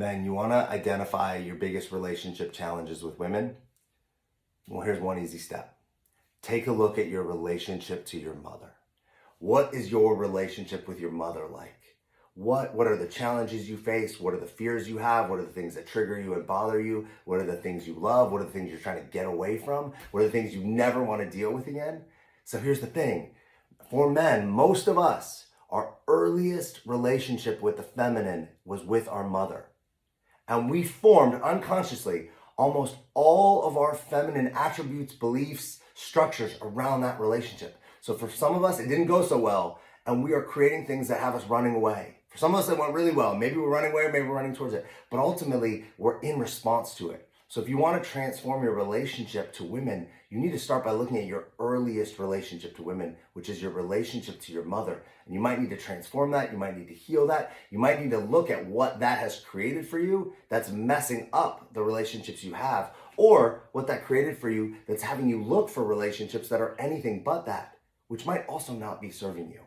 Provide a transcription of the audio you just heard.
Men, you want to identify your biggest relationship challenges with women? Well, here's one easy step. Take a look at your relationship to your mother. What is your relationship with your mother like? What are the challenges you face? What are the fears you have? What are the things that trigger you and bother you? What are the things you love? What are the things you're trying to get away from? What are the things you never want to deal with again? So here's the thing. For men, most of us, our earliest relationship with the feminine was with our mother. And we formed unconsciously almost all of our feminine attributes, beliefs, structures around that relationship. So for some of us, it didn't go so well, and we are creating things that have us running away. For some of us, it went really well. Maybe we're running away, maybe we're running towards it. But ultimately, we're in response to it. So if you want to transform your relationship to women, you need to start by looking at your earliest relationship to women, which is your relationship to your mother. And you might need to transform that. You might need to heal that. You might need to look at what that has created for you that's messing up the relationships you have, or what that created for you that's having you look for relationships that are anything but that, which might also not be serving you.